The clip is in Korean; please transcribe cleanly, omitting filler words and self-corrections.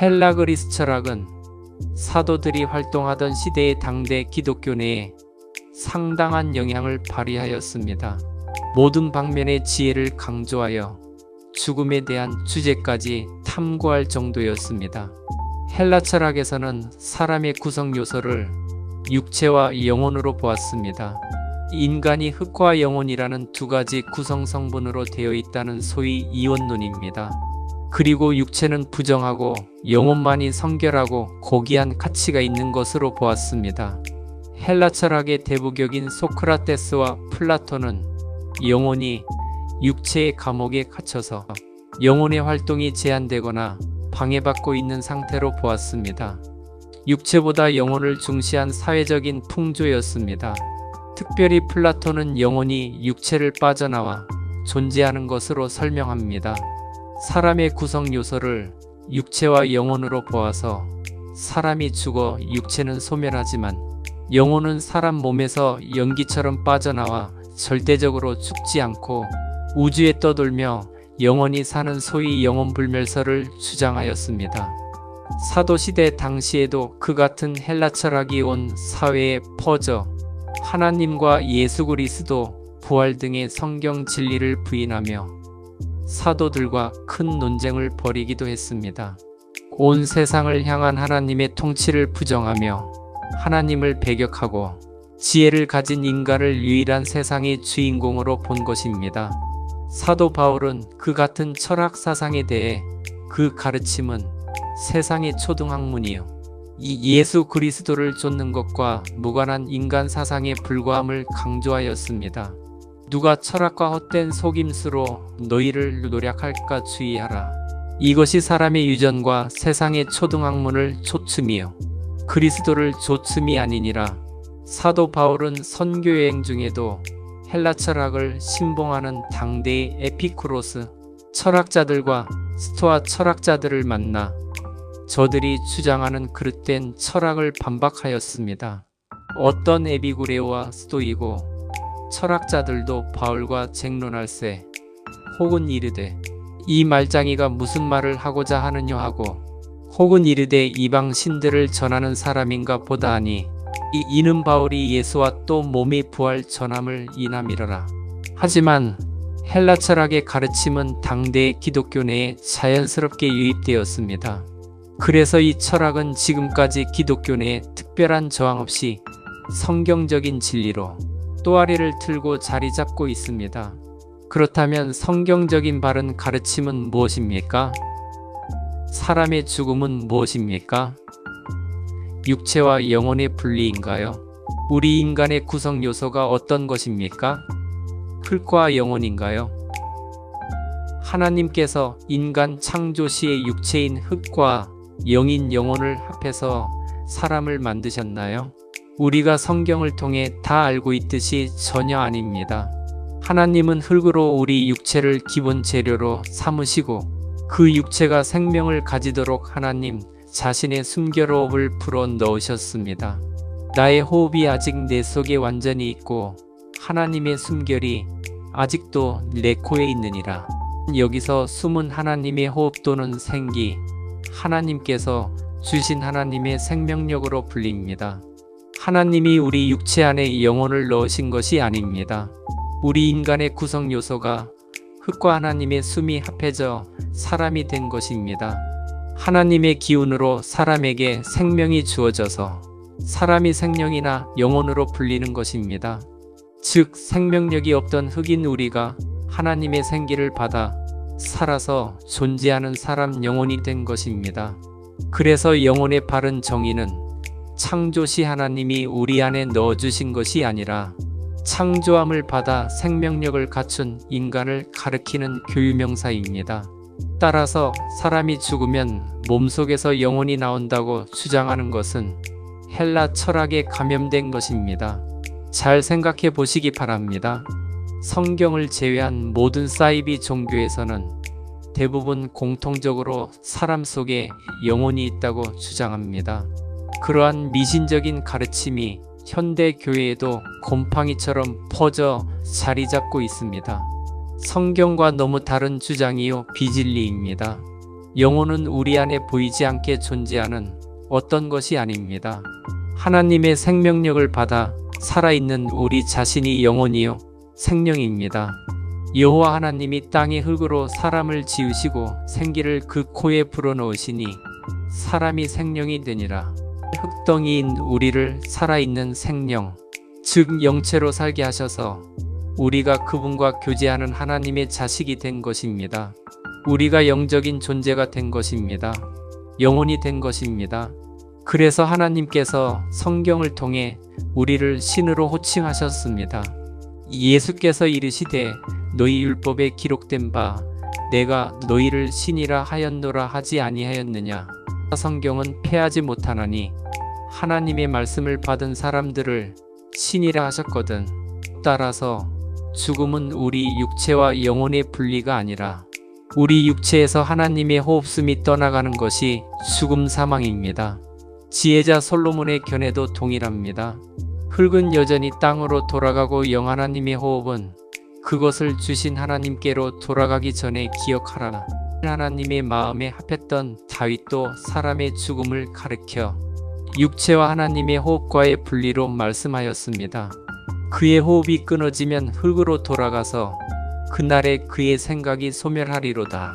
헬라 그리스 철학은 사도들이 활동하던 시대의 당대 기독교 내에 상당한 영향을 발휘하였습니다. 모든 방면의 지혜를 강조하여 죽음에 대한 주제까지 탐구할 정도였습니다. 헬라 철학에서는 사람의 구성 요소를 육체와 영혼으로 보았습니다. 인간이 흙과 영혼이라는 두 가지 구성 성분으로 되어 있다는 소위 이원론입니다. 그리고 육체는 부정하고 영혼만이 성결하고 고귀한 가치가 있는 것으로 보았습니다. 헬라 철학의 대부격인 소크라테스와 플라톤은 영혼이 육체의 감옥에 갇혀서 영혼의 활동이 제한되거나 방해받고 있는 상태로 보았습니다. 육체보다 영혼을 중시한 사회적인 풍조였습니다. 특별히 플라톤은 영혼이 육체를 빠져나와 존재하는 것으로 설명합니다. 사람의 구성 요소를 육체와 영혼으로 보아서 사람이 죽어 육체는 소멸하지만 영혼은 사람 몸에서 연기처럼 빠져나와 절대적으로 죽지 않고 우주에 떠돌며 영원히 사는 소위 영혼불멸설을 주장하였습니다. 사도시대 당시에도 그 같은 헬라 철학이 온 사회에 퍼져 하나님과 예수 그리스도, 부활 등의 성경 진리를 부인하며 사도들과 큰 논쟁을 벌이기도 했습니다. 온 세상을 향한 하나님의 통치를 부정하며 하나님을 배격하고 지혜를 가진 인간을 유일한 세상의 주인공으로 본 것입니다. 사도 바울은 그 같은 철학 사상에 대해 그 가르침은 세상의 초등학문이요, 이 예수 그리스도를 좇는 것과 무관한 인간 사상에 불과함을 강조하였습니다. 누가 철학과 헛된 속임수로 너희를 노략할까 주의하라. 이것이 사람의 유전과 세상의 초등학문을 좇음이요 그리스도를 좇음이 아니니라. 사도 바울은 선교여행 중에도 헬라 철학을 신봉하는 당대의 에피쿠로스 철학자들과 스토아 철학자들을 만나 저들이 주장하는 그릇된 철학을 반박하였습니다. 어떤 에피구레오와 스토이고 철학자들도 바울과 쟁론할세 혹은 이르되 이 말장이가 무슨 말을 하고자 하느냐 하고 혹은 이르되 이방 신들을 전하는 사람인가 보다 하니 이는 바울이 예수와 또 몸의 부활 전함을 인함이러라. 하지만 헬라 철학의 가르침은 당대의 기독교 내에 자연스럽게 유입되었습니다. 그래서 이 철학은 지금까지 기독교 내에 특별한 저항 없이 성경적인 진리로 또아리를 틀고 자리 잡고 있습니다. 그렇다면 성경적인 바른 가르침은 무엇입니까? 사람의 죽음은 무엇입니까? 육체와 영혼의 분리인가요? 우리 인간의 구성 요소가 어떤 것입니까? 흙과 영혼인가요? 하나님께서 인간 창조 시의 육체인 흙과 영인 영혼을 합해서 사람을 만드셨나요? 우리가 성경을 통해 다 알고 있듯이 전혀 아닙니다. 하나님은 흙으로 우리 육체를 기본 재료로 삼으시고 그 육체가 생명을 가지도록 하나님 자신의 숨결호흡을 불어 넣으셨습니다. 나의 호흡이 아직 내 속에 완전히 있고 하나님의 숨결이 아직도 내 코에 있느니라. 여기서 숨은 하나님의 호흡 또는 생기, 하나님께서 주신 하나님의 생명력으로 불립니다. 하나님이 우리 육체 안에 영혼을 넣으신 것이 아닙니다. 우리 인간의 구성 요소가 흙과 하나님의 숨이 합해져 사람이 된 것입니다. 하나님의 기운으로 사람에게 생명이 주어져서 사람이 생명이나 영혼으로 불리는 것입니다. 즉 생명력이 없던 흙인 우리가 하나님의 생기를 받아 살아서 존재하는 사람 영혼이 된 것입니다. 그래서 영혼의 바른 정의는 창조시 하나님이 우리 안에 넣어주신 것이 아니라 창조함을 받아 생명력을 갖춘 인간을 가리키는 교유명사입니다. 따라서 사람이 죽으면 몸속에서 영혼이 나온다고 주장하는 것은 헬라 철학에 감염된 것입니다. 잘 생각해 보시기 바랍니다. 성경을 제외한 모든 사이비 종교에서는 대부분 공통적으로 사람 속에 영혼이 있다고 주장합니다. 그러한 미신적인 가르침이 현대 교회에도 곰팡이처럼 퍼져 자리 잡고 있습니다. 성경과 너무 다른 주장이요 비진리입니다. 영혼은 우리 안에 보이지 않게 존재하는 어떤 것이 아닙니다. 하나님의 생명력을 받아 살아있는 우리 자신이 영혼이요 생명입니다. 여호와 하나님이 땅의 흙으로 사람을 지으시고 생기를 그 코에 불어넣으시니 사람이 생명이 되니라. 흙덩이인 우리를 살아있는 생명, 즉 영체로 살게 하셔서 우리가 그분과 교제하는 하나님의 자식이 된 것입니다. 우리가 영적인 존재가 된 것입니다. 영혼이 된 것입니다. 그래서 하나님께서 성경을 통해 우리를 신으로 호칭하셨습니다. 예수께서 이르시되 너희 율법에 기록된 바 내가 너희를 신이라 하였노라 하지 아니하였느냐. 성경은 패하지 못하나니 하나님의 말씀을 받은 사람들을 신이라 하셨거든. 따라서 죽음은 우리 육체와 영혼의 분리가 아니라 우리 육체에서 하나님의 호흡숨이 떠나가는 것이 죽음 사망입니다. 지혜자 솔로몬의 견해도 동일합니다. 흙은 여전히 땅으로 돌아가고 영 하나님의 호흡은 그것을 주신 하나님께로 돌아가기 전에 기억하라. 하나님의 마음에 합했던 다윗도 사람의 죽음을 가리켜 육체와 하나님의 호흡과의 분리로 말씀하였습니다. 그의 호흡이 끊어지면 흙으로 돌아가서 그날에 그의 생각이 소멸하리로다.